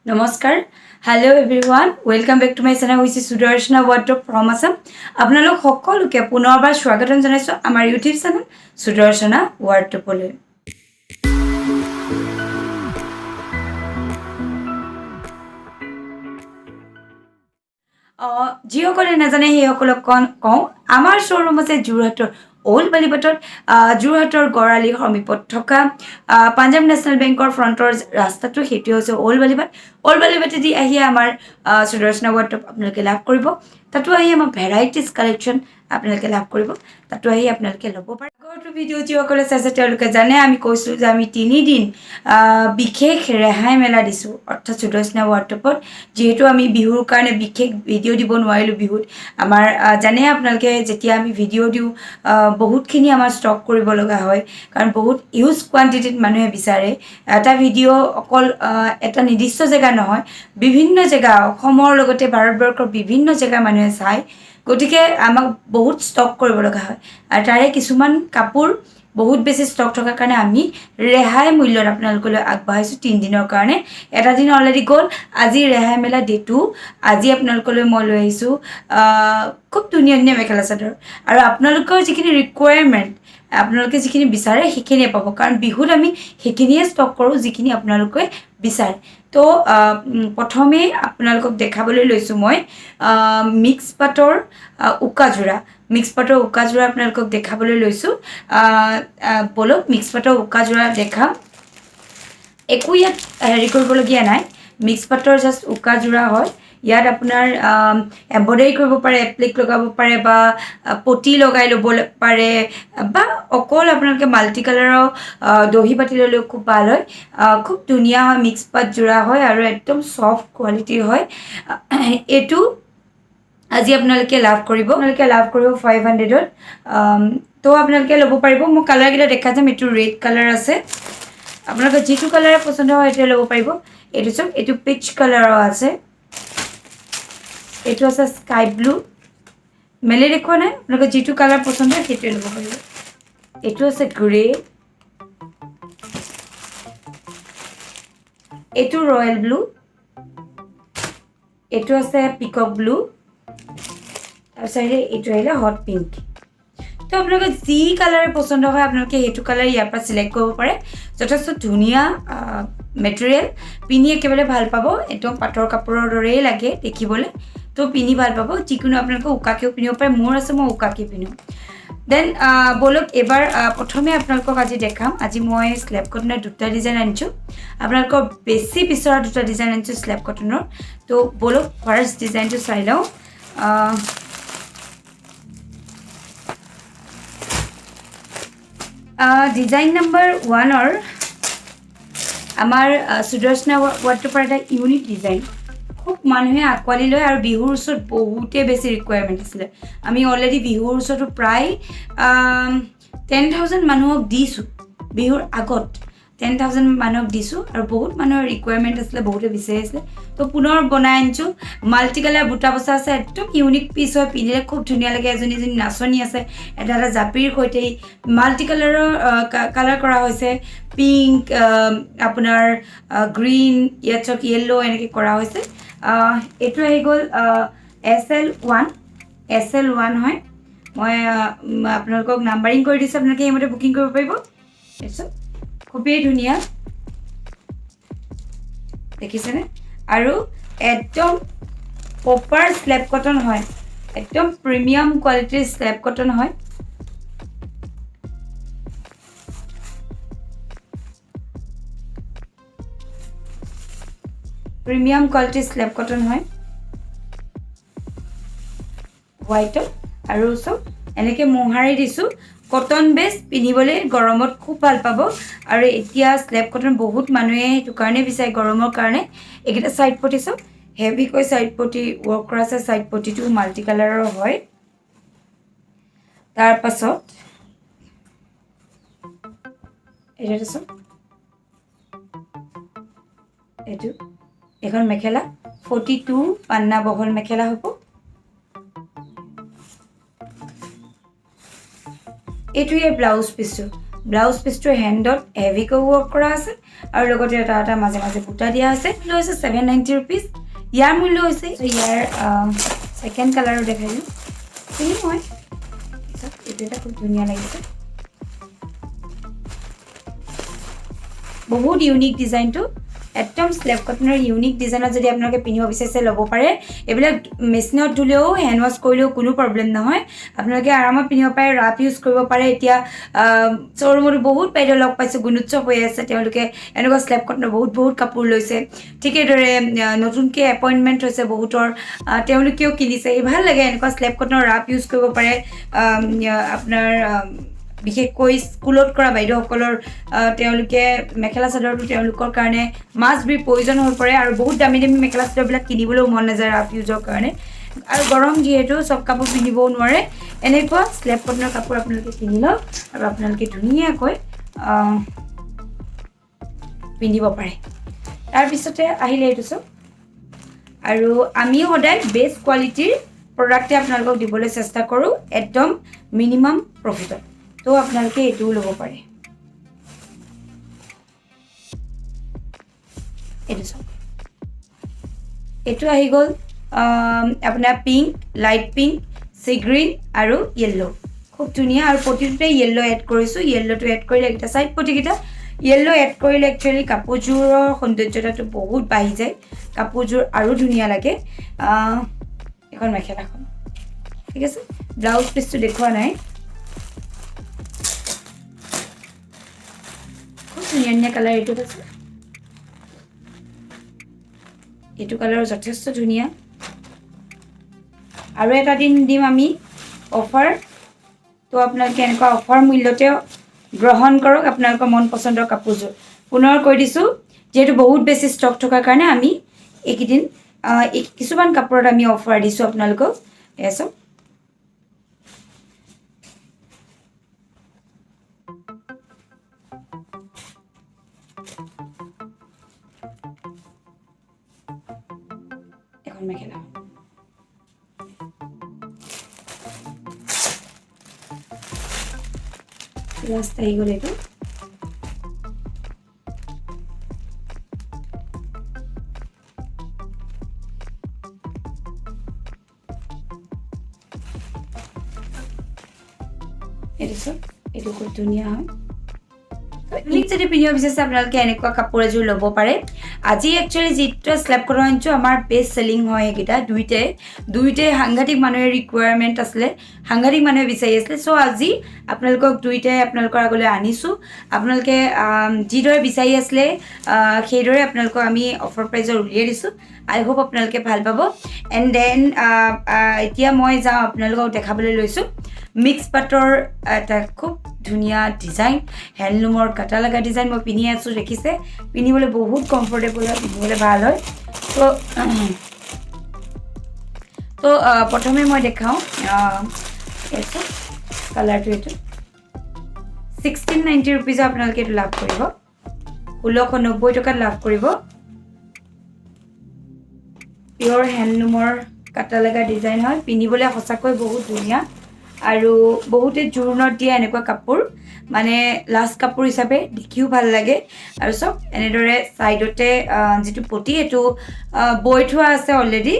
নমস্কাৰ hello' everyone welcome back to my channel হৈছে Sudarshana ৱাৰ্ড্ৰপ from Assam আপোনালোক সকলোকে পুনৰবাৰ স্বাগতম জনাইছোঁ আমাৰ ইউটিউব চেনেল সুদাৰ্শনা ৱাৰ্ড্ৰপলৈ যিসকলে নাজানে সেইসকলক কওঁ আমাৰ শ্ব'ৰুম আছে যোৰহাটৰ অল্ড বালিপাটত যোৰহাটৰ গড়ালিৰ সমীপত থকা পাঞ্জাৱ নেশ্যনেল বেংকৰ ফ্ৰণ্টৰ ৰাস্তাটো সেইটো হৈছে অল্ড বালিপাটেদি আহি আমাৰ সুদৰ্শনা ৱাৰ্ড্ৰপ আপোনালোকে লাভ কৰিব তাতো আহি আমাৰ ভেৰাইটিজ কালেকশ্যন আপোনালোকে লাভ কৰিব তাতো আহি আপোনালোকে ল'ব পাৰে আগৰটো ভিডিঅ' যিসকলে চাইছে তেওঁলোকে জানে আমি কৈছোঁ যে আমি 3 দিন বিশেষ ৰেহাই মেলা দিছোঁ অৰ্থাৎ সুদৰ্শনা ৱাৰ্ড্ৰপত যিহেতু আমি বিহুৰ কাৰণে বিশেষ ভিডিঅ' দিব নোৱাৰিলোঁ বিহুত আমাৰ জানে আপোনালোকে যেতিয়া আমি ভিডিঅ' দিওঁ বহুতখিনি আমাৰ ষ্টক কৰিব লগা হয় কাৰণ বহুত ইউজ কোৱান্টিটিত মানুহে বিচাৰে এটা ভিডিঅ' অকল এটা নিৰ্দিষ্ট জেগা নহয় বিভিন্ন জেগা অসমৰ লগতে ভাৰতবৰ্ষৰ বিভিন্ন জেগা মানুহে চায় গতিকে আমাক বহুত ষ্টক কৰিব লগা হয় আৰু তাৰে কিছুমান কাপোৰ বহুত বেছি ষ্টক থকাৰ কাৰণে আমি ৰেহাই মূল্যত আপোনালোকলৈ আগবঢ়াইছোঁ 3 দিনৰ কাৰণে এটা দিন অলৰেডি গ'ল আজি ৰেহাই মেলা ডেটো আজি আপোনালোকলৈ মই লৈ আহিছোঁ খুব ধুনীয়া ধুনীয়া মেখেলা চাদৰ আৰু আপোনালোকৰ যিখিনি ৰিকুৱাৰমেণ্ট আপোনালোকে যিখিনি বিচাৰে সেইখিনিয়ে পাব কাৰণ বিহুত আমি সেইখিনিয়ে ষ্টক কৰোঁ যিখিনি আপোনালোকে বিচাৰে তো প্ৰথমে আপোনালোকক দেখাবলৈ লৈছোঁ মই মিক্স পাটৰ উকাযোৰা আপোনালোকক দেখাবলৈ লৈছোঁ বলক মিক্স পাটৰ উকাযোৰা দেখাম একো ইয়াত হেৰি কৰিবলগীয়া নাই মিক্স পাটৰ জাষ্ট উকাযোৰা হয় ইয়াত আপোনাৰ এম্ব্ৰইডাৰী কৰিব পাৰে এপ্লিক লগাব পাৰে বা পটি লগাই ল'ব পাৰে বা অকল আপোনালোকে মাল্টি কালাৰৰ দহি বাতি ল'লেও খুব ভাল হয় খুব ধুনীয়া হয় মিক্স পাট যোৰা হয় আৰু একদম সফ্ট কোৱালিটিৰ হয় এইটো আজি আপোনালোকে লাভ কৰিব 500ত তো আপোনালোকে ল'ব পাৰিব মই কালাৰকেইটা দেখা যাম এইটো ৰেড কালাৰ আছে আপোনালোকৰ যিটো কালাৰ পছন্দ হয় এইটোৱে ল'ব পাৰিব এইটো চাওক এইটো পিচ কালাৰৰ আছে এইটো আছে স্কাই ব্লু মেলে দেখুৱা নাই আপোনালোকৰ যিটো কালাৰ পছন্দ হয় সেইটোৱে ল'ব পাৰিব এইটো আছে গ্ৰে এইটো ৰয়েল ব্লু এইটো আছে পিকক ব্লু তাৰপিছত এইটো আহিলে হট পিংক তো আপোনালোকৰ যি কালাৰ পছন্দ হয় আপোনালোকে সেইটো কালাৰ ইয়াৰ পৰা চিলেক্ট কৰিব পাৰে যথেষ্ট ধুনীয়া মেটেৰিয়েল পিন্ধি একেবাৰে ভাল পাব একদম পাটৰ কাপোৰৰ দৰেই লাগে দেখিবলৈ তো পিন্ধি ভাল পাব যিকোনো আপোনালোকে উকাকেও পিন্ধিব পাৰে মোৰ আছে মই উকাকে পিন্ধো দেন বলক এবাৰ প্ৰথমে আপোনালোকক আজি দেখাম আজি মই স্লেব কটনৰ দুটা ডিজাইন আনিছোঁ আপোনালোকৰ বেছি বিচৰা দুটা ডিজাইন আনিছোঁ স্লেব কটনৰ তো বলক ফাৰ্ষ্ট ডিজাইনটো চাই লওঁ ডিজাইন নম্বৰ 1ৰ আমাৰ সুদৰ্শনা ৱাৰ্ড্ৰপৰ এটা ইউনিক ডিজাইন খুব মানুহে আঁকোৱালি লয় আৰু বিহুৰ ওচৰত বহুতেই বেছি ৰিকুৱাৰমেণ্ট আছিলে আমি অলৰেডি বিহুৰ ওচৰতো প্ৰায় 10,000 মানুহক দিছোঁ বিহুৰ আগত 10,000 মানুহক দিছোঁ আৰু বহুত মানুহৰ ৰিকুৱাৰমেণ্ট আছিলে বহুতে বিচাৰিছিলে তো পুনৰ বনাই আনিছোঁ মাল্টি কালাৰ বুটা বচা আছে একদম ইউনিক পিচ হয় পিন্ধিলে খুব ধুনীয়া লাগে এজনী নাচনী আছে এটা জাপিৰ সৈতে মাল্টি কালাৰৰ কালাৰ কৰা হৈছে পিংক আপোনাৰ গ্ৰীণ ইয়াত চক য়েল্লো এনেকৈ কৰা হৈছে এইটো আহি গ'ল SL1 হয় মই আপোনালোকক নাম্বাৰিং কৰি দিছোঁ আপোনালোকে সেইমতে বুকিং কৰিব পাৰিব তাৰপিছত খুবেই ধুনীয়া দেখিছেনে আৰু একদম প্ৰপাৰ স্লেব কটন হয় একদম প্ৰিমিয়াম কোৱালিটিৰ স্লেব কটন হয় প্ৰিমিয়াম কোৱালিটিৰ স্লেব কটন হয় হোৱাইটত আৰু চব এনেকৈ মোহাৰি দিছোঁ কটন বেছ পিন্ধিবলৈ গৰমত খুব ভাল পাব আৰু এতিয়া স্লেব কটন বহুত মানুহে সেইটো কাৰণে বিচাৰে গৰমৰ কাৰণে এইকেইটা ছাইড পটি চব হেভিকৈ ছাইড পটি ৱৰ্ক কৰা আছে ছাইড পটিটো মাল্টি কালাৰৰ হয় তাৰপাছত এইটো চব এইটো এখন মেখেলা 42 পান্না বহল মেখেলা হ'ব এইটোৱে ব্লাউজ পিছটো ব্লাউজ পিচটোৰ হেণ্ডত হেভিকৈ ৱৰ্ক কৰা আছে আৰু লগতে এটা এটা মাজে মাজে বুটা দিয়া আছে। মূল্য হৈছে 790 ৰুপিজ। ইয়াৰ মূল্য হৈছে ইয়াৰ ছেকেণ্ড কালাৰো দেখাই দিওঁ। চিনি মই এইটো এটা খুব ধুনীয়া লাগিছে, বহুত ইউনিক ডিজাইনটো, একদম স্লেব কটনৰ ইউনিক ডিজাইনত যদি আপোনালোকে পিন্ধিব বিচাৰিছে ল'ব পাৰে। এইবিলাক মেচিনত ধুলেও হেণ্ড ৱাছ কৰিলেও কোনো প্ৰব্লেম নহয়, আপোনালোকে আৰামত পিন্ধিব পাৰে, ৰাফ ইউজ কৰিব পাৰে। এতিয়া শ্ব'ৰুমতো বহুত বাইদেউ লগ পাইছোঁ, গুণোৎসৱ হৈ আছে, তেওঁলোকে এনেকুৱা স্লেব কটনৰ বহুত কাপোৰ লৈছে। ঠিক এইদৰে নতুনকৈ এপইণ্টমেণ্ট হৈছে বহুতৰ, তেওঁলোকেও কিনিছে। ভাল লাগে এনেকুৱা স্লেব কটনৰ ৰাফ ইউজ কৰিব পাৰে। আপোনাৰ বিশেষকৈ স্কুলত কৰা বাইদেউসকলৰ তেওঁলোকে মেখেলা চাদৰটো তেওঁলোকৰ কাৰণে মাষ্ট বি প্ৰয়োজন হৈ পৰে আৰু বহুত দামী মেখেলা চাদৰবিলাক কিনিবলৈও মন নাযায় ৰাফ ইউজৰ কাৰণে। আৰু গৰম যিহেতু চব কাপোৰ পিন্ধিবও নোৱাৰে, এনেকুৱা স্লেব কটনৰ কাপোৰ আপোনালোকে কিনি লওক আৰু আপোনালোকে ধুনীয়াকৈ পিন্ধিব পাৰে। তাৰপিছতে আহিলে এইটো চাওক, আৰু আমিও সদায় বেষ্ট কোৱালিটিৰ প্ৰডাক্টে আপোনালোকক দিবলৈ চেষ্টা কৰোঁ, একদম মিনিমাম প্ৰফিটত। তো আপোনালোকে এইটোও ল'ব পাৰে। এইটো চাওক, এইটো আহি গ'ল আপোনাৰ pink, light pink, C green আৰু য়েল্ল'। খুব ধুনীয়া, আৰু প্ৰতিটোতে য়েল্ল' এড কৰিছোঁ। য়েল্ল'টো এড কৰিলে এইকেইটা চাইড পটিকেইটা য়েল্ল' এড কৰিলে একচুৱেলি কাপোৰযোৰৰ সৌন্দৰ্যতাটো বহুত বাঢ়ি যায়, কাপোৰযোৰ আৰু ধুনীয়া লাগে। এখন মেখেলাখন ঠিক আছে, ব্লাউজ পিচটো দেখুওৱা নাই। খুব ধুনীয়া ধুনীয়া কালাৰ এইটোত আছে, এইটো কালাৰ যথেষ্ট ধুনীয়া। আৰু এটা দিন দিম আমি অফাৰ, তো আপোনালোকে এনেকুৱা অফাৰ মূল্যতে গ্ৰহণ কৰক আপোনালোকৰ মন পচন্দৰ কাপোৰযোৰ। পুনৰ কৈ দিছোঁ, যিহেতু বহুত বেছি ষ্টক থকাৰ কাৰণে আমি এইকেইদিন কিছুমান কাপোৰত আমি অফাৰ দিছোঁ আপোনালোকক। এয়া চাওক, এখন মেখেলা লাষ্ট আহি গ'ল এইটো। এইটো চাওক, এইটো খুব ধুনীয়া হয়। যদি পিন্ধিব বিচাৰিছে আপোনালোকে এনেকুৱা কাপোৰ এযোৰ ল'ব পাৰে। আজি একচুৱেলি যিটো স্লেব কটন আনিছোঁ, আমাৰ বেষ্ট চেলিং হয় এইকেইটা দুইটাই সাংঘাতিক মানুহে ৰিকুৱাৰমেণ্ট আছিলে, সাংঘাতিক মানুহে বিচাৰি আছিলে। চ' আজি আপোনালোকক দুইটাই আপোনালোকৰ আগলৈ আনিছোঁ। আপোনালোকে যিদৰে বিচাৰি আছিলে সেইদৰে আপোনালোকক আমি অফাৰ প্ৰাইজত উলিয়াই দিছোঁ। আই হোপ আপোনালোকে ভাল পাব। এণ্ড দেন এতিয়া মই যাওঁ আপোনালোকক দেখাবলৈ লৈছোঁ মিক্স পাটৰ এটা খুব ধুনীয়া ডিজাইন, হেণ্ডলুমৰ কাটা লগা ডিজাইন। মই পিন্ধি আছোঁ, দেখিছে, পিন্ধিবলৈ বহুত কমফৰ্টেবল হয়, পিন্ধিবলৈ ভাল হয়। তো প্ৰথমে মই দেখাওঁ এইটো কালাৰটো, এইটো 1690 ৰুপিজত আপোনালোকে এইটো লাভ কৰিব, 1690 টকাত লাভ কৰিব। পিয়ৰ হেণ্ডলুমৰ কাটা লগা ডিজাইন হয়, পিন্ধিবলৈ সঁচাকৈ বহুত ধুনীয়া। আৰু বহুতে জোৰোণত দিয়া এনেকুৱা কাপোৰ, মানে লাষ্ট কাপোৰ হিচাপে দেখিও ভাল লাগে। আৰু চব এনেদৰে ছাইডতে যিটো পটি এইটো বৈ থোৱা আছে অলৰেডি,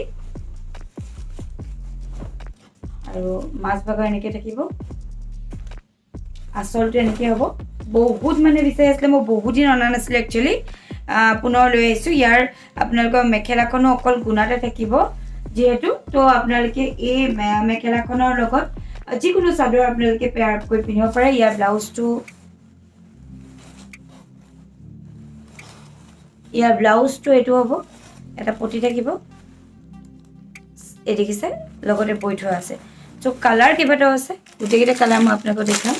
আৰু মাজভাগৰ এনেকৈ থাকিব, আচলটো এনেকৈ হ'ব। বহুত মানে বিচাৰি আছিলে, মই বহুত দিন অনা নাছিলোঁ একচুৱেলি, পুনৰ লৈ আহিছোঁ। ইয়াৰ আপোনালোকৰ মেখেলাখনো অকল গুণাতে থাকিব যিহেতু, তো আপোনালোকে এই মেখেলাখনৰ লগত যিকোনো চাদৰ আপোনালোকে পেয়াৰ আপ কৰি পিন্ধিব পাৰে। ইয়াৰ ব্লাউজটো এইটো হ'ব, এটা পটি থাকিব, এই দেখিছে, লগতে বৈ থোৱা আছে। চ' কালাৰ কেইবাটাও আছে, গোটেইকেইটা কালাৰ মই আপোনালোকক দেখাম।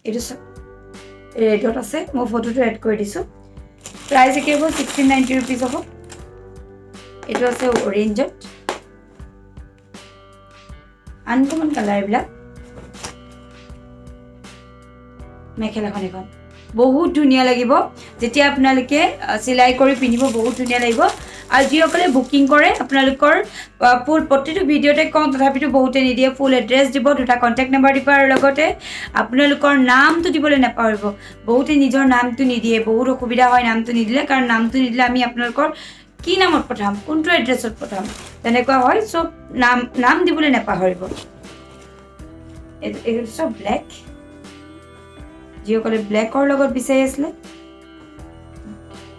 এইটো ৰেডত আছে, মই ফটোটো এড কৰি দিছোঁ। প্ৰাইচ একে হ'ব, 1690 ৰুপিজ হ'ব। এইটো আছে অৰেঞ্জত, আনকমন কালাৰ এইবিলাক। মেখেলাখন এখন বহুত ধুনীয়া লাগিব, যেতিয়া আপোনালোকে চিলাই কৰি পিন্ধিব বহুত ধুনীয়া লাগিব। আৰু যিসকলে বুকিং কৰে আপোনালোকৰ ফুল প্ৰতিটো ভিডিঅ'তে কওঁ তথাপিতো বহুতে নিদিয়ে ফুল এড্ৰেছ দিব 2টা কণ্টেক্ট নম্বৰ দিব আৰু লগতে আপোনালোকৰ নামটো দিবলৈ নাপাহৰিব বহুতে নিজৰ নামটো নিদিয়ে বহুত অসুবিধা হয় নামটো নিদিলে কাৰণ নামটো নিদিলে আমি আপোনালোকৰ কি নামত পঠাম কোনটো এড্ৰেছত পঠাম তেনেকুৱা হয় সব নাম দিবলৈ নাপাহৰিব এইটো সব ব্লেক যিসকলে ব্লেকৰ লগত বিচাৰি আছিলে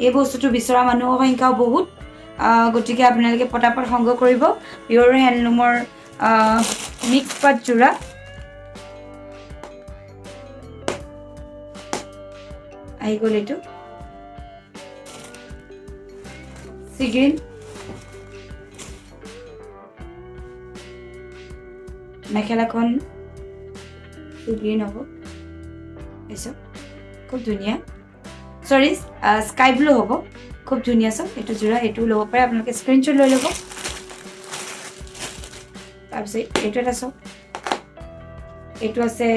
এই বস্তুটো বিচৰা মানুহৰ সংখ্যাও বহুত গতিকে আপোনালোকে পটাপট সংগ্ৰহ কৰিব পিয়ৰ হেণ্ডলুমৰ মিক্স পাট যোৰা আহি গ'ল এইটো সি গ্ৰীণ মেখেলাখন সি গ্ৰীণ হ'ব এইচব খুব ধুনীয়া সৰি স্কাই ব্লু হ'ব খুব ধুনীয়া চব এইটো যোৰা এইটো ল'ব পাৰে আপোনালোকে স্ক্ৰীনশ্বট লৈ ল'ব তাৰপিছত এইটো এটা চব এইটো আছে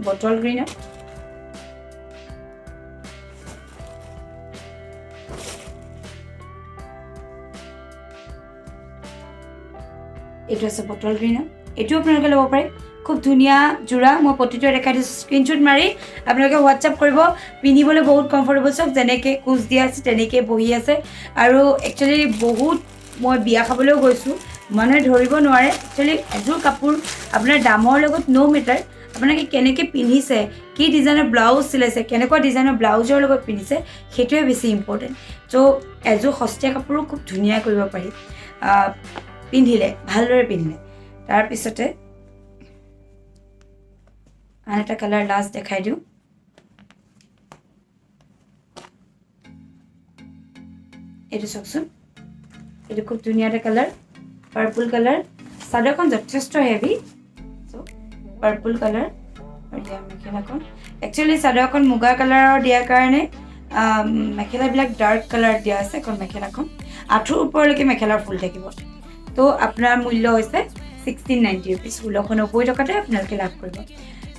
বটল গ্ৰীণত এইটো আছে বটল গ্ৰীণত এইটো আপোনালোকে ল'ব পাৰে খুব ধুনীয়া যোৰা মই প্ৰতিটো দেখাই দিছোঁ স্ক্ৰীনশ্বট মাৰি আপোনালোকে হোৱাটছআপ কৰিব পিন্ধিবলৈ বহুত কমফৰ্টেবল চব যেনেকৈ কোচ দিয়া আছে তেনেকৈ বহি আছে আৰু একচুৱেলি বহুত মই বিয়া খাবলৈও গৈছোঁ মানুহে ধৰিব নোৱাৰে একচুৱেলি এযোৰ কাপোৰ আপোনাৰ দামৰ লগত ন' মেটাৰ আপোনালোকে কেনেকৈ পিন্ধিছে কি ডিজাইনৰ ব্লাউজ চিলাইছে কেনেকুৱা ডিজাইনৰ ব্লাউজৰ লগত পিন্ধিছে সেইটোৱে বেছি ইম্পৰ্টেণ্ট চ' এযোৰ সস্তীয়া কাপোৰো খুব ধুনীয়া কৰিব পাৰি পিন্ধিলে ভালদৰে পিন্ধিলে তাৰপিছতে আন এটা কালাৰ লাষ্ট দেখাই দিওঁ এইটো চাওকচোন এইটো খুব ধুনীয়া এটা কালাৰ পাৰ্পল কালাৰ চাদৰখন যথেষ্ট হেভি চ' পাৰ্পল কালাৰ আৰু ইয়াৰ মেখেলাখন একচুৱেলি চাদৰখন মুগা কালাৰৰ দিয়াৰ কাৰণে মেখেলাবিলাক ডাৰ্ক কালাৰ দিয়া আছে এখন মেখেলাখন আঁঠুৰ ওপৰলৈকে মেখেলাৰ ফুল থাকিব তো আপোনাৰ মূল্য হৈছে 1690 ৰুপিজ 1690 টকাতে আপোনালোকে লাভ কৰিব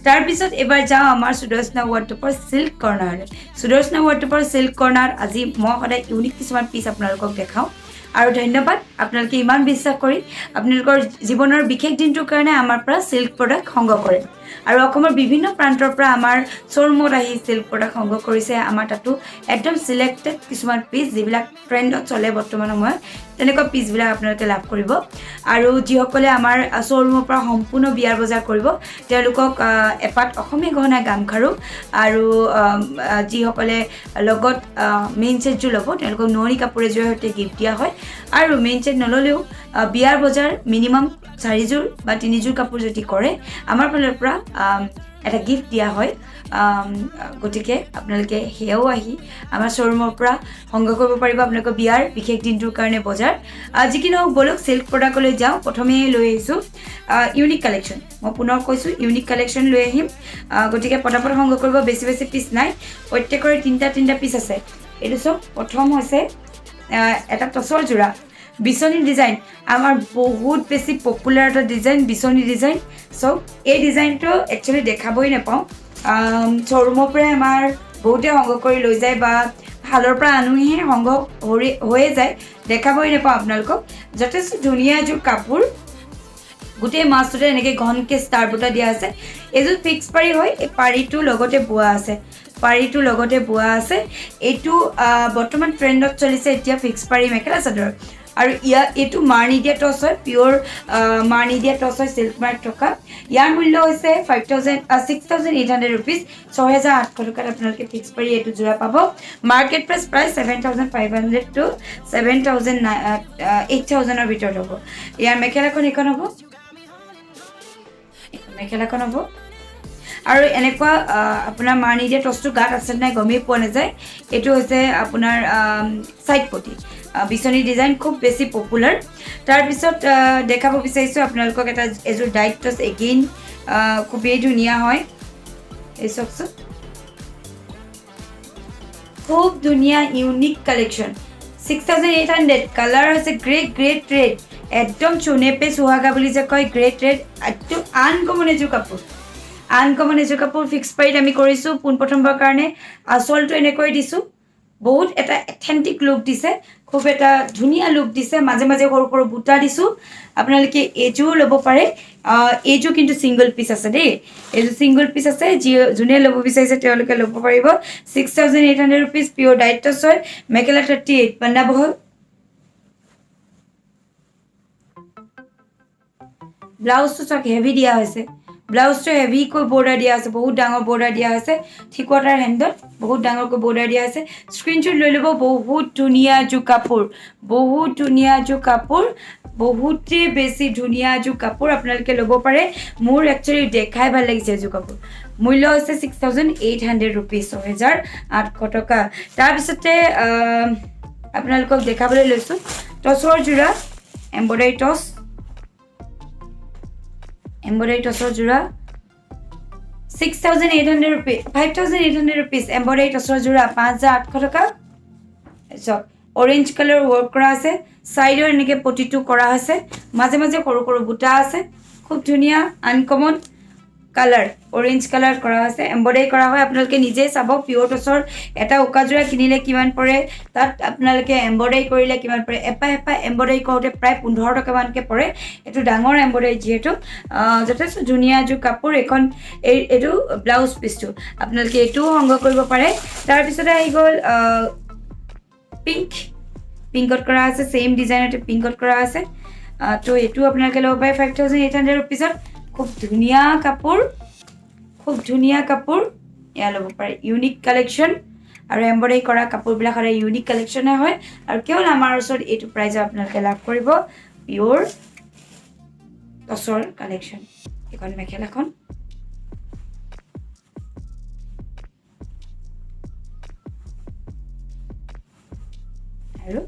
তাৰপিছত এবাৰ যাওঁ আমাৰ সুদৰ্শনা ৱাৰ্ডটোপৰ চিল্ক কৰ্ণাৰলৈ সুদৰ্শনা ৱাৰ্ডটোপৰ চিল্ক কৰ্ণাৰ আজি মই সদায় ইউনিক কিছুমান পিচ আপোনালোকক দেখাওঁ আৰু ধন্যবাদ আপোনালোকে ইমান বিশ্বাস কৰি আপোনালোকৰ জীৱনৰ বিশেষ দিনটোৰ কাৰণে আমাৰ পৰা চিল্ক প্ৰডাক্ট সংগ্ৰহ কৰে আৰু অসমৰ বিভিন্ন প্ৰান্তৰ পৰা আমাৰ শ্ব'ৰুমত আহি চিল্ক প্ৰডাক্ট সংগ্ৰহ কৰিছে আমাৰ তাতো একদম চিলেক্টেড কিছুমান পিচ যিবিলাক ট্ৰেণ্ডত চলে বৰ্তমান সময়ত তেনেকুৱা পিচবিলাক আপোনালোকে লাভ কৰিব আৰু যিসকলে আমাৰ শ্ব'ৰুমৰ পৰা সম্পূৰ্ণ বিয়াৰ বজাৰ কৰিব তেওঁলোকক এপাত অসমীয়া গহনা গামখাৰু আৰু যিসকলে লগত মেইন ছেটযোৰ ল'ব তেওঁলোকক নোৱনি কাপোৰ এযোৰৰ সৈতে গিফ্ট দিয়া হয় আৰু মেইন ছেট নল'লেও বিয়াৰ বজাৰ মিনিমাম 4যোৰ বা 3যোৰ কাপোৰ যদি কৰে আমাৰ ফালৰ পৰা এটা গিফ্ট দিয়া হয় গতিকে আপোনালোকে সেয়াও আহি আমাৰ শ্ব'ৰুমৰ পৰা সংগ্ৰহ কৰিব পাৰিব আপোনালোকৰ বিয়াৰ বিশেষ দিনটোৰ কাৰণে বজাৰ যি কি নহওক বলক চিল্ক প্ৰডাক্টলৈ যাওঁ প্ৰথমে লৈ আহিছোঁ ইউনিক কালেকশ্যন মই পুনৰ কৈছোঁ ইউনিক কালেকশ্যন লৈ আহিম গতিকে পটাপট সংগ্ৰহ কৰিব বেছি বেছি পিচ নাই প্ৰত্যেকৰে তিনিটা পিচ আছে এইটো চব প্ৰথম হৈছে এটা টচৰ যোৰা বিচনী ডিজাইন আমাৰ বহুত বেছি পপুলাৰ এটা ডিজাইন বিচনী ডিজাইন চ' এই ডিজাইনটো একচুৱেলি দেখাবই নাপাওঁ শ্ব'ৰুমৰ পৰাই আমাৰ বহুতে সংগ্ৰহ কৰি লৈ যায় বা শালৰ পৰা আনোহে সংগ্ৰহ হৈয়ে যায় দেখাবই নাপাওঁ আপোনালোকক যথেষ্ট ধুনীয়া এযোৰ কাপোৰ গোটেই মাছটোতে এনেকৈ ঘনকৈ ষ্টাৰ বুটা দিয়া আছে এইযোৰ ফিক্স পাৰি হয় এই পাৰিটোৰ লগতে বোৱা আছে এইটো বৰ্তমান ট্ৰেণ্ডত চলিছে এতিয়া ফিক্স পাৰি মেখেলা চাদৰ আৰু এইটো মাৰ নিদিয়া টচ হয় পিয়'ৰ মাৰ নিদিয়া টচ হয় চিল্ক মাৰ্ক থকা ইয়াৰ মূল্য হৈছে 6,800 ৰুপিজ 6,800 টকাত আপোনালোকে ফিক্স পাৰি এইটো যোৰা পাব মাৰ্কেট প্ৰাইচ প্ৰায় 7,500 to 8,000ৰ ভিতৰত হ'ব ইয়াৰ মেখেলাখন এইখন হ'ব আৰু এনেকুৱা আপোনাৰ মাৰ নিদিয়া টচটো গাত আছে নাই গমেই পোৱা নাযায় এইটো হৈছে আপোনাৰ সাইড পটি বিচনী ডিজাইন খুব বেছি পপুলাৰ তাৰপিছত দেখাব বিচাৰিছোঁ আপোনালোকক এটা এযোৰ ডাইট টচ এগেইন খুবেই ধুনীয়া হয় এই চাওকচোন খুব ধুনীয়া ইউনিক কালেকশ্যন 6,800 কালাৰ হৈছে গ্ৰেট ৰেড একদম চুনে পে সুহাগা বুলি যে কয় গ্ৰেট ৰেড একদম আনকমন এযোৰ কাপোৰ ফিক্স পাৰিত আমি কৰিছোঁ পোনপ্ৰথমবাৰৰ কাৰণে আঁচলটো এনেকৈ দিছোঁ বহুত এটা এথেন্টিক লুক দিছে খুব এটা ধুনীয়া লুক দিছে মাজে মাজে সৰু সৰু বুটা দিছোঁ আপোনালোকে এইযোৰ ল'ব পাৰে এইযোৰ কিন্তু ছিংগল পিচ আছে দেই এইযোৰ ছিংগল পিচ আছে যোনে ল'ব বিচাৰিছে তেওঁলোকে ল'ব পাৰিব 6800 ৰুপিজ পিয়'ৰ ডাইট টছ হয় মেখেলা 38 পাণ্ডা বহল ব্লাউজটো চাওক হেভি দিয়া হৈছে ব্লাউজটো হেভিকৈ বৰ্ডাৰ দিয়া আছে বহুত ডাঙৰ বৰ্ডাৰ দিয়া আছে ঠিকতাৰ হেণ্ডত বহুত ডাঙৰকৈ বৰ্ডাৰ দিয়া আছে স্ক্ৰীনশ্বট লৈ ল'ব বহুত ধুনীয়া যোৰ কাপোৰ বহুত ধুনীয়া যোৰ কাপোৰ বহুতেই বেছি ধুনীয়া যোৰ কাপোৰ আপোনালোকে ল'ব পাৰে মোৰ একচুৱেলি দেখাই ভাল লাগিছে এযোৰ কাপোৰ মূল্য হৈছে 6800 ৰুপিজ 6800 টকা তাৰপিছতে আপোনালোকক দেখাবলৈ লৈছোঁ টচৰ যোৰা এম্ব্ৰইডাৰী টচ এম্ব্ৰইডাৰী টচৰ যোৰা 6800 ৰুপিজ 5800 ৰুপিজ এম্ব্ৰইডাৰী টচৰ যোৰা 5800 টকা চাওক অৰেঞ্জ কালাৰ ৱৰ্ক কৰা আছে চাইডৰ এনেকৈ পটিটো কৰা হৈছে মাজে মাজে সৰু সৰু বুটা আছে খুব ধুনীয়া আনকমন কালাৰ অৰেঞ্জ কালাৰ কৰা হৈছে এম্ব্ৰইডাৰী কৰা হয় আপোনালোকে নিজেই চাব পিয়'ৰ টচৰ এটা উকাযোৰা কিনিলে কিমান পৰে তাত আপোনালোকে এম্ব্ৰইডাৰী কৰিলে কিমান পৰে এপাহ এম্ব্ৰইডাৰী কৰোঁতে প্ৰায় 15 টকামানকৈ পৰে এইটো ডাঙৰ এম্ব্ৰইডাৰী যিহেতু যথেষ্ট ধুনীয়া যোৰ কাপোৰ এইখন এইটো ব্লাউজ পিচটো আপোনালোকে এইটোও সংগ্ৰহ কৰিব পাৰে তাৰপিছতে আহি গ'ল পিংকত কৰা আছে ছেইম ডিজাইনতে পিংকত কৰা আছে তো এইটো আপোনালোকে ল'ব পাৰে 5800 ৰুপিজত খুব ধুনীয়া কাপোৰ এয়া ল'ব পাৰে ইউনিক কালেকশ্যন আৰু এম্ব্ৰইডাৰী কৰা কাপোৰবিলাক সদায় ইউনিক কালেকশ্যনে হয় আৰু কেৱল আমাৰ ওচৰত এইটো প্ৰাইজত আপোনালোকে লাভ কৰিব পিয়'ৰ টচৰ কালেকশ্যন এইখন মেখেলাখন আৰু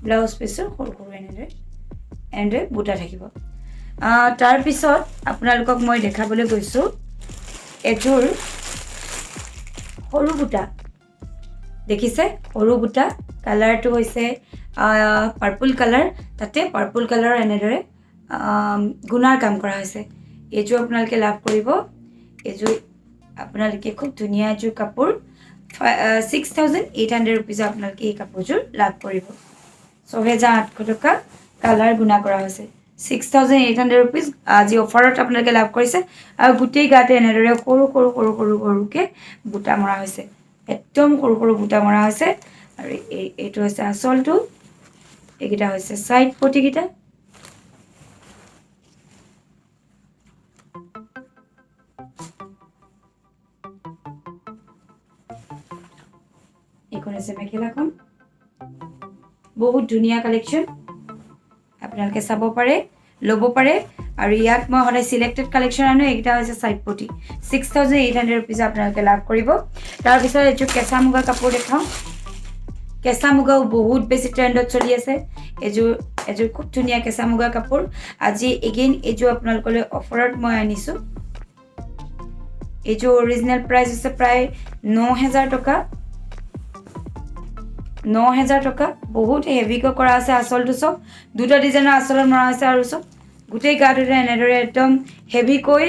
ব্লাউজ পিচৰ সৰু সৰু এনেদৰে বুটা থাকিব তাৰপিছত আপোনালোকক মই দেখাবলৈ গৈছোঁ এযোৰ সৰু বুটা দেখিছে সৰু বুটা কালাৰটো হৈছে পাৰ্পল কালাৰ তাতে পাৰ্পল কালাৰৰ এনেদৰে গুণাৰ কাম কৰা হৈছে এইযোৰ আপোনালোকে লাভ কৰিব এইযোৰ আপোনালোকে খুব ধুনীয়া এযোৰ কাপোৰ 6800 ৰুপিজত আপোনালোকে এই কাপোৰযোৰ লাভ কৰিব 6800 টকা কালাৰ গুণা কৰা হৈছে 6800 ৰুপিজ আজি অফাৰত আপোনালোকে লাভ কৰিছে আৰু গোটেই গাতে এনেদৰে সৰু সৰু সৰু সৰু সৰুকৈ বুটা মৰা হৈছে একদম সৰু সৰু বুটা মৰা হৈছে আৰু এইটো হৈছে আঁচলটো এইকেইটা হৈছে ছাইড পটিকেইটা এইখন হৈছে মেখেলাখন বহুত ধুনীয়া কালেকশ্যন আপোনালোকে চাব পাৰে ল'ব পাৰে আৰু ইয়াত মই সদায় চিলেক্টেড কালেকশ্যন আনো এইকেইটা হৈছে ছাইড পটি 6800 ৰুপিজ আপোনালোকে লাভ কৰিব তাৰপিছত এইযোৰ কেঁচা মুগা কাপোৰ দেখাওঁ কেঁচা মুগাও বহুত বেছি ট্ৰেণ্ডত চলি আছে এযোৰ খুব ধুনীয়া কেঁচা মুগা কাপোৰ আজি এগেইন এইযোৰ আপোনালোকলৈ অফাৰত মই আনিছোঁ এইযোৰ অৰিজিনেল প্ৰাইচ হৈছে প্ৰায় 9000 টকা 9000 টকা বহুত হেভিকৈ কৰা আছে আঁচলটো চব দুটা ডিজাইনৰ আঁচলত মৰা হৈছে আৰু চব গোটেই গাটোতে এনেদৰে একদম হেভিকৈ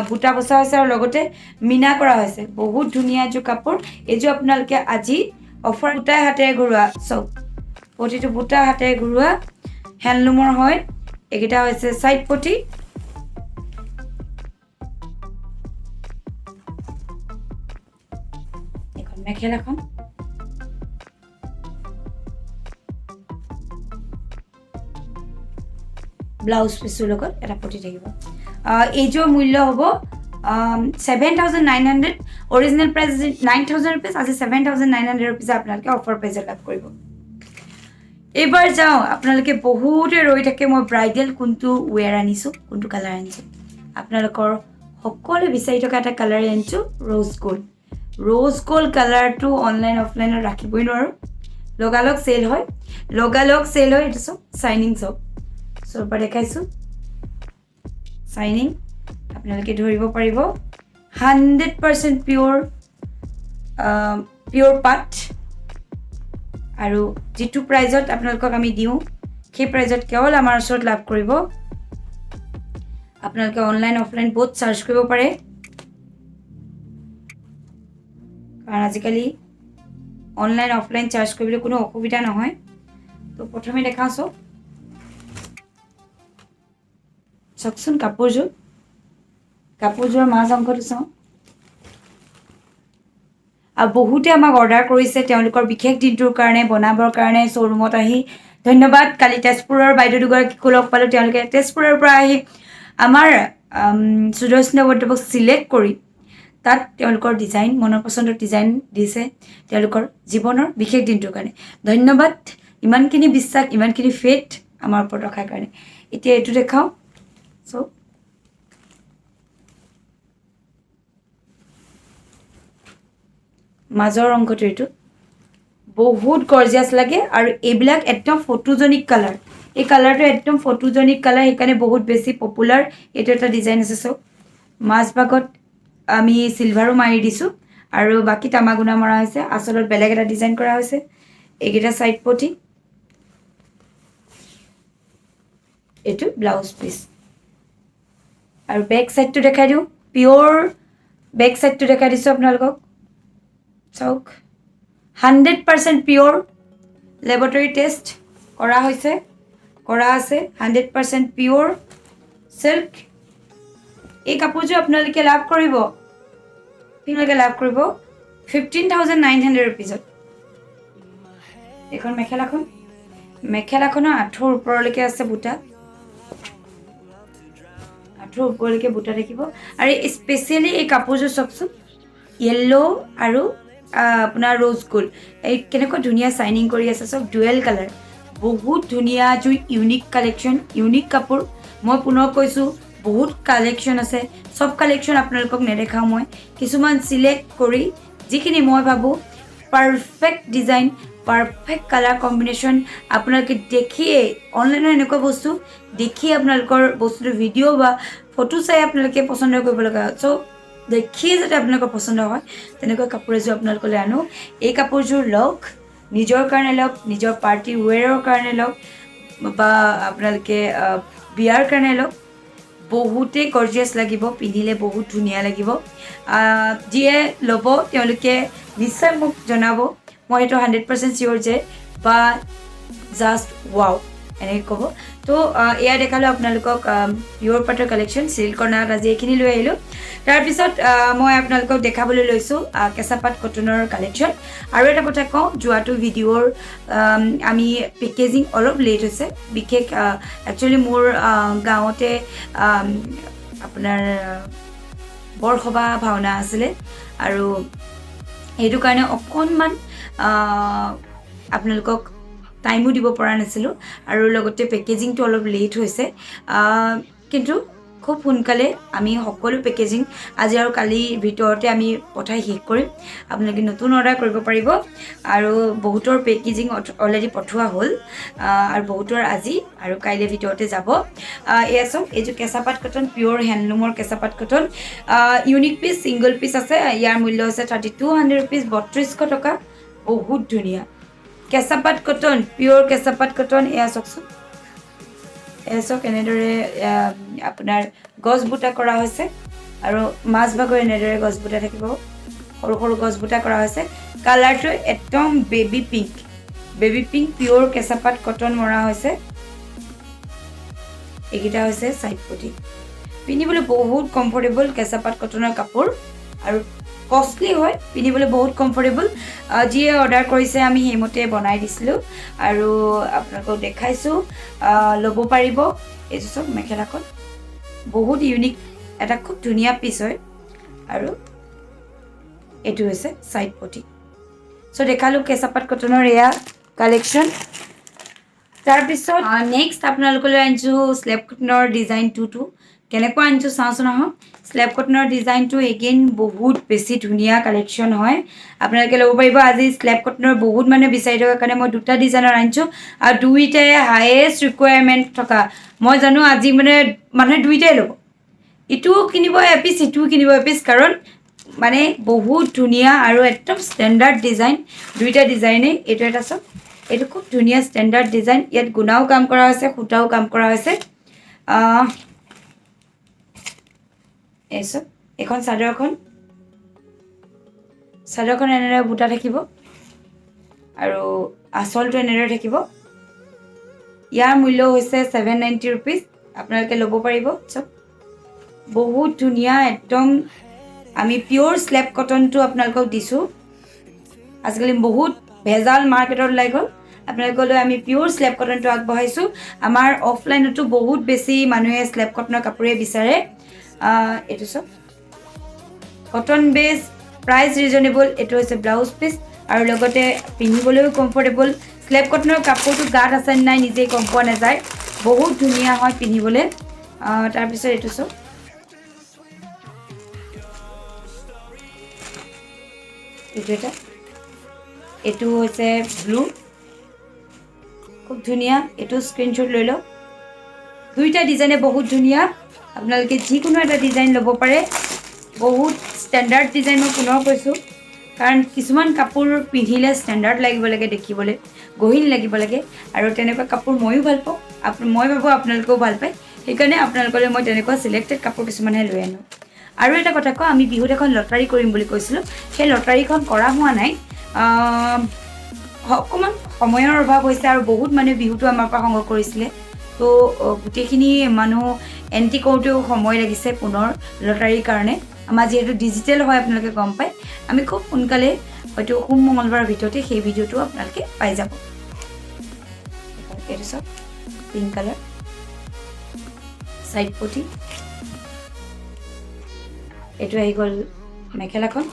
বুটা বচা হৈছে আৰু লগতে মিনা কৰা হৈছে বহুত ধুনীয়া এযোৰ কাপোৰ এইযোৰ আপোনালোকে আজি অফাৰ বুটাই হাতেৰে ঘূৰোৱা চব পটিটো বুটা হাতেৰে ঘূৰোৱা হেণ্ডলুমৰ হয় এইকেইটা হৈছে ছাইড পটি এখন মেখেলাখন ব্লাউজ পিচৰ লগত এটা পটি থাকিব এইযোৰ মূল্য হ'ব 7900 অৰিজিনেল প্ৰাইচ 9000 ৰুপিজ আজি 7900 ৰুপিজ আপোনালোকে অফাৰ প্ৰাইজত লাভ কৰিব এইবাৰ যাওঁ আপোনালোকে বহুতে ৰৈ থাকে মই ব্ৰাইডেল কোনটো ৱেৰ আনিছোঁ কোনটো কালাৰ আনিছোঁ আপোনালোকৰ সকলোৱে বিচাৰি থকা এটা কালাৰ আনিছোঁ ৰ'জ গ'ল্ড কালাৰটো অনলাইন অফলাইনত ৰাখিবই নোৱাৰোঁ লগালগ চেল হয় এইটো চব চাইনিং চব পৰা দেখাইছোঁ চাইনিং আপোনালোকে ধৰিব পাৰিব 100% পিয়'ৰ পাট আৰু যিটো প্ৰাইজত আপোনালোকক আমি দিওঁ সেই প্ৰাইজত কেৱল আমাৰ ওচৰত লাভ কৰিব আপোনালোকে অনলাইন অফলাইন বহুত চাৰ্চ কৰিব পাৰে কাৰণ আজিকালি অনলাইন অফলাইন চাৰ্জ কৰিবলৈ কোনো অসুবিধা নহয় তো প্ৰথমে দেখাওঁ চাওকচোন কাপোৰযোৰৰ মাজ অংশটো চাওঁ আৰু বহুতে আমাক অৰ্ডাৰ কৰিছে তেওঁলোকৰ বিশেষ দিনটোৰ কাৰণে বনাবৰ কাৰণে শ্ব'ৰুমত আহি ধন্যবাদ কালি তেজপুৰৰ বাইদেউ দুগৰাকীকো লগ পালোঁ তেওঁলোকে তেজপুৰৰ পৰা আহি আমাৰ সুদৰ্শনা ৱাৰ্ডৰোবক চিলেক্ট কৰি তাত তেওঁলোকৰ ডিজাইন মনৰ পচন্দৰ ডিজাইন দিছে তেওঁলোকৰ জীৱনৰ বিশেষ দিনটোৰ কাৰণে ধন্যবাদ ইমানখিনি বিশ্বাস ইমানখিনি ফেথ আমাৰ ওপৰত ৰখাৰ কাৰণে এতিয়া এইটো দেখাওঁ চ' মাজৰ অংশটো এইটো বহুত গৰ্জিয়াছ লাগে আৰু এইবিলাক একদম ফটোজেনিক কালাৰ এই কালাৰটো একদম ফটোজেনিক কালাৰ সেইকাৰণে বহুত বেছি পপুলাৰ এইটো এটা ডিজাইন আছে চাওক মাজভাগত আমি চিলভাৰো মাৰি দিছোঁ আৰু বাকী তামাগুনা মৰা হৈছে আচলত বেলেগ এটা ডিজাইন কৰা হৈছে এইকেইটা ছাইড পটি এইটো ব্লাউজ পিচ আৰু বেক ছাইডটো দেখাই দিওঁ পিয়'ৰ বেক ছাইডটো দেখাই দিছোঁ আপোনালোকক চাওক 100% পিয়'ৰ লেবৰেটৰী টেষ্ট কৰা আছে 100% পিয়'ৰ চিল্ক এই কাপোৰযোৰ আপোনালোকে লাভ কৰিব 15,900 ৰুপিজত এইখন মেখেলাখনৰ আঁঠুৰ ওপৰলৈকে আছে বুটা আঁঠুৰ ওপৰলৈকে বুটা দেখিব আৰু স্পেচিয়েলি এই কাপোৰযোৰ চাওকচোন য়েল্লো আৰু আপোনাৰ ৰ'জ গ'ল্ড এই কেনেকুৱা ধুনীয়া চাইনিং কৰি আছে চব ডুৱেল কালাৰ বহুত ধুনীয়া ইউনিক কালেকশ্যন ইউনিক কাপোৰ মই পুনৰ কৈছোঁ বহুত কালেকশ্যন আছে সব কালেকশ্যন আপোনালোকক নেদেখাওঁ মই কিছুমান চিলেক্ট কৰি যিখিনি মই ভাবোঁ perfect design perfect colour combination আপোনালোকে দেখিয়ে অনলাইনৰ এনেকুৱা বস্তু দেখি আপোনালোকৰ বস্তুটো ভিডিঅ' বা ফটো চাই আপোনালোকে পচন্দ কৰিব লগা চ' দেখিয়ে যাতে আপোনালোকৰ পচন্দ হয় তেনেকুৱা কাপোৰ এযোৰ আপোনালোকলৈ আনো এই কাপোৰযোৰ লওক নিজৰ কাৰণে লওক নিজৰ পাৰ্টি ৱেৰৰ কাৰণে লওক বা আপোনালোকে বিয়াৰ কাৰণে লওক বহুতেই গৰ্জিয়াছ লাগিব পিন্ধিলে বহুত ধুনীয়া লাগিব যিয়ে ল'ব তেওঁলোকে নিশ্চয় মোক জনাব মই সেইটো 100% চিয়'ৰ যে বা জাষ্ট ৱাও এনেকৈ ক'ব তো এয়া দেখালোঁ আপোনালোকক পিয়'ৰ পাটৰ কালেকশ্যন চিল্কৰ নাত আজি এইখিনি লৈ আহিলোঁ তাৰপিছত মই আপোনালোকক দেখাবলৈ লৈছোঁ কেঁচা পাট কটনৰ কালেকশ্যন আৰু এটা কথা কওঁ যোৱাটো ভিডিঅ'ৰ আমি পেকেজিং অলপ লেট হৈছে বিশেষ একচুৱেলি মোৰ গাঁৱতে আপোনাৰ বৰসবাহ ভাওনা আছিলে আৰু সেইটো কাৰণে অকণমান আপোনালোকক টাইমো দিব পৰা নাছিলোঁ আৰু লগতে পেকেজিংটো অলপ লেট হৈছে কিন্তু খুব সোনকালে আমি সকলো পেকেজিং আজি আৰু কালিৰ ভিতৰতে আমি পঠাই শেষ কৰিম আপোনালোকে নতুন অৰ্ডাৰ কৰিব পাৰিব আৰু বহুতৰ পেকেজিং অলৰেডি পঠোৱা হ'ল আৰু বহুতৰ আজি আৰু কাইলৈ ভিতৰতে যাব এয়া চাওক এইযোৰ কেঁচা পাট কটন পিয়'ৰ হেণ্ডলুমৰ কেঁচা পাট cotton unique piece single piece আছে ইয়াৰ মূল্য হৈছে 3200 ৰুপিজ 3200 টকা বহুত ধুনীয়া কেঁচা পাট কটন পিয়'ৰ কেঁচা পাট কটন এয়া চাওকচোন এয়া চাওক এনেদৰে আপোনাৰ গছ বুটা কৰা হৈছে আৰু মাজভাগৰ এনেদৰে গছ বুটা থাকিব সৰু সৰু গছ বুটা কৰা হৈছে কালাৰটো একদম বেবী পিংক পিয়'ৰ কেঁচা পাট কটন মৰা হৈছে এইকেইটা হৈছে ছাইড পটি পিন্ধিবলৈ বহুত কমফৰ্টেবল কেঁচা পাট কটনৰ কাপোৰ আৰু কষ্টলি হয় পিন্ধিবলৈ বহুত কমফৰ্টেবল যিয়ে অৰ্ডাৰ কৰিছে আমি সেইমতে বনাই দিছিলোঁ আৰু আপোনালোকক দেখাইছোঁ ল'ব পাৰিব এইযোৰ চাওক মেখেলাখন বহুত ইউনিক এটা খুব ধুনীয়া পিচ হয় আৰু এইটো হৈছে ছাইড পটি চ' দেখালোঁ কেঁচা পাট কটনৰ এয়া কালেকশ্যন তাৰপিছত নেক্সট আপোনালোকলৈ আনিছোঁ স্লেব কটনৰ ডিজাইন টুটো কেনেকুৱা আনিছোঁ চাওঁচোন আহক স্লেব কটনৰ ডিজাইনটো এগেইন বহুত বেছি ধুনীয়া কালেকশ্যন হয় আপোনালোকে ল'ব পাৰিব আজি স্লেব কটনৰ বহুত মানুহে বিচাৰি থকাৰ কাৰণে মই দুটা ডিজাইনৰ আনিছোঁ আৰু দুইটাই হায়েষ্ট ৰিকুৱাৰমেণ্ট থকা মই জানো আজি মানে মানুহে দুইটাই ল'ব ইটোও কিনিব এপিচ সিটোও কিনিব এপিচ কাৰণ মানে বহুত ধুনীয়া আৰু একদম ষ্টেণ্ডাৰ্ড ডিজাইন দুইটা ডিজাইনেই এইটো এটা চাওক এইটো খুব ধুনীয়া ষ্টেণ্ডাৰ্ড ডিজাইন ইয়াত গুণাও কাম কৰা হৈছে সূতাও কাম কৰা হৈছে এই চাওক এইখন চাদৰখন এনেদৰে বুটা থাকিব আৰু আঁচলটো এনেদৰে থাকিব ইয়াৰ মূল্য হৈছে 790 ৰুপিজ আপোনালোকে ল'ব পাৰিব চব বহুত ধুনীয়া একদম আমি পিয়ৰ স্লেব কটনটো আপোনালোকক দিছোঁ আজিকালি বহুত ভেজাল মাৰ্কেটত ওলাই গ'ল আপোনালোকলৈ আমি পিয়ৰ স্লেব কটনটো আগবঢ়াইছোঁ আমাৰ অফলাইনতো বহুত বেছি মানুহে স্লেব কটনৰ কাপোৰে বিচাৰে এইটো চব কটন বেছ প্ৰাইচ ৰিজনেবল এইটো হৈছে ব্লাউজ পিচ আৰু লগতে পিন্ধিবলৈও কমফৰ্টেবল স্লেব কটনৰ কাপোৰটো গাত আছে নাই নিজেই গম পোৱা নাযায় বহুত ধুনীয়া হয় পিন্ধিবলৈ তাৰপিছত এইটো চব এইটো এটা এইটো হৈছে ব্লু খুব ধুনীয়া এইটো স্ক্ৰীনশ্বট লৈ লওক দুইটা ডিজাইনে বহুত ধুনীয়া আপোনালোকে যিকোনো এটা ডিজাইন ল'ব পাৰে বহুত ষ্টেণ্ডাৰ্ড ডিজাইন মই পুনৰ কৈছোঁ কাৰণ কিছুমান কাপোৰ পিন্ধিলে ষ্টেণ্ডাৰ্ড লাগিব লাগে দেখিবলৈ গহীন লাগিব লাগে আৰু তেনেকুৱা কাপোৰ ময়ো ভাল পাওঁ মই ভাবোঁ আপোনালোকেও ভাল পায় সেইকাৰণে আপোনালোকলৈ মই তেনেকুৱা চিলেক্টেড কাপোৰ কিছুমানহে লৈ আনো আৰু এটা কথা কওঁ আমি বিহুত এখন লটাৰী কৰিম বুলি কৈছিলোঁ সেই লটাৰীখন কৰা হোৱা নাই অকণমান সময়ৰ অভাৱ হৈছে আৰু বহুত মানুহে বিহুটো আমাৰ পৰা সংগ্ৰহ কৰিছিলে তো গোটেইখিনি মানুহ এণ্ট্ৰি কৰোঁতেও সময় লাগিছে পুনৰ লটাৰীৰ কাৰণে আমাৰ যিহেতু ডিজিটেল হয় আপোনালোকে গম পায় আমি খুব সোনকালে হয়তো সোম মঙলবাৰৰ ভিতৰতে সেই ভিডিঅ'টো আপোনালোকে পাই যাব এইটো চব পিংক কালাৰ চাইড পটি এইটো আহি গ'ল মেখেলাখন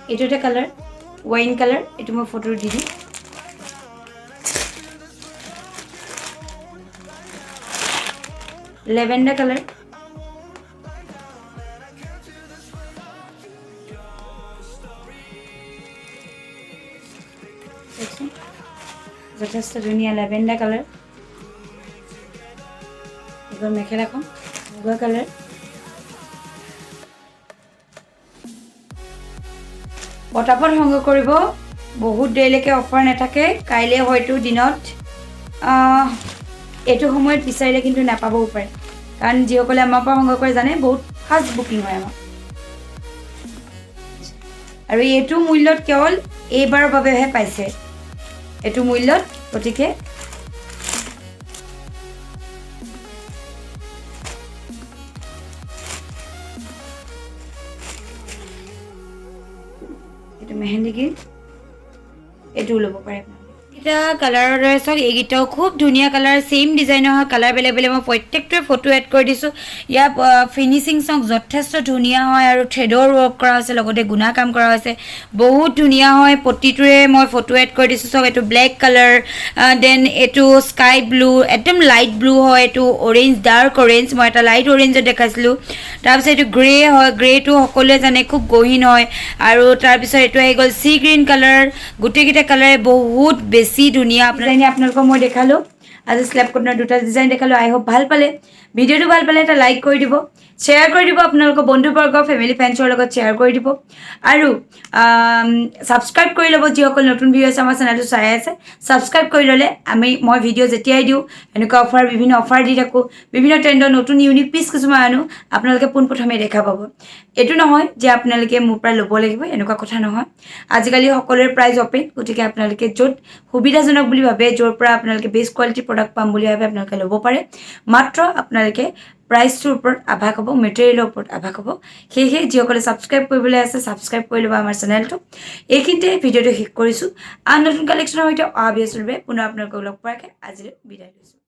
এইটো এটা কালাৰ ৱাইন কালাৰ এইটো মই ফটো দি দিম লেভেণ্ডাৰ কালাৰ যথেষ্ট ধুনীয়া লেভেণ্ডাৰ কালাৰ এইখন মেখেলাখন মুগা কালাৰ পটাপট সংগ্ৰহ কৰিব বহুত দেৰিলৈকে অফাৰ নাথাকে কাইলৈ হয়তো দিনত এইটো সময়ত বিচাৰিলে কিন্তু নাপাবও পাৰে কাৰণ যিসকলে আমাৰ পৰা সংগ্ৰহ কৰে জানে বহুত ফাষ্ট বুকিং হয় আমাৰ আৰু এইটো মূল্যত কেৱল এইবাৰৰ বাবেহে পাইছে এইটো মূল্যত গতিকে এইটো মেহেন্দি গ্ৰীণ এইটোও ল'ব পাৰে এটা কালাৰৰ দৰে চাওক এইকেইটাও খুব ধুনীয়া কালাৰ ছেইম ডিজাইনৰ হয় কালাৰ বেলেগ বেলেগ মই প্ৰত্যেকটোৱে ফটো এড কৰি দিছোঁ ইয়াৰ ফিনিচিং চাওক যথেষ্ট ধুনীয়া হয় আৰু থ্ৰেডৰ ৱৰ্ক কৰা হৈছে লগতে গুণা কাম কৰা হৈছে বহুত ধুনীয়া হয় প্ৰতিটোৰে মই ফটো এড কৰি দিছোঁ চাওক এইটো ব্লেক কালাৰ দেন এইটো স্কাই ব্লু একদম লাইট ব্লু হয় এইটো অৰেঞ্জ ডাৰ্ক অৰেঞ্জ মই এটা লাইট অৰেঞ্জত দেখাইছিলোঁ তাৰপিছত এইটো গ্ৰে হয় গ্ৰেটো সকলোৱে জানে খুব গহীন হয় আৰু তাৰপিছত এইটো আহি গ'ল চি গ্ৰীণ কালাৰ গোটেইকেইটা কালাৰে বহুত বেছি ধুনীয়া আপোনালোকক মই দেখালোঁ আজি স্লেব কটনৰ দুটা ডিজাইন দেখালোঁ আই হোপ ভাল পালে ভিডিঅ'টো ভাল পালে এটা লাইক কৰি দিব শ্বেয়াৰ কৰি দিব আপোনালোকৰ বন্ধুবৰ্গ ফেমিলি ফ্ৰেণ্ডছৰ লগত শ্বেয়াৰ কৰি দিব আৰু ছাবস্ক্ৰাইব কৰি ল'ব যিসকল নতুন ভিডিঅ' আছে আমাৰ চেনেলটো চাই আছে ছাবস্ক্ৰাইব কৰি ল'লে মই ভিডিঅ' যেতিয়াই দিওঁ এনেকুৱা বিভিন্ন অফাৰ দি থাকোঁ বিভিন্ন ট্ৰেণ্ডৰ নতুন ইউনিক পিচ কিছুমান আনো আপোনালোকে পোনপ্ৰথমে দেখা পাব এইটো নহয় যে আপোনালোকে মোৰ পৰা ল'ব লাগিব এনেকুৱা কথা নহয় আজিকালি সকলোৰে প্ৰাইচ অপেন গতিকে আপোনালোকে য'ত সুবিধাজনক বুলি ভাবে য'ৰ পৰা আপোনালোকে বেষ্ট কোৱালিটি প্ৰডাক্ট পাম বুলি ভাবে আপোনালোকে ল'ব পাৰে মাত্ৰ আপোনালোকে প্ৰাইচটোৰ ওপৰত আভাস হ'ব মেটেৰিয়েলৰ ওপৰত আভাস হ'ব সেয়েহে যিসকলে ছাবস্ক্ৰাইব কৰিবলৈ আছে ছাবস্ক্ৰাইব কৰি ল'ব আমাৰ চেনেলটো এইখিনিতে ভিডিঅ'টো শেষ কৰিছোঁ আন নতুন কালেকশ্যনৰ সৈতে অহা বৃহস্পতিবাৰে পুনৰ আপোনালোকক লগ পোৱাকৈ আজিলৈ বিদায় লৈছোঁ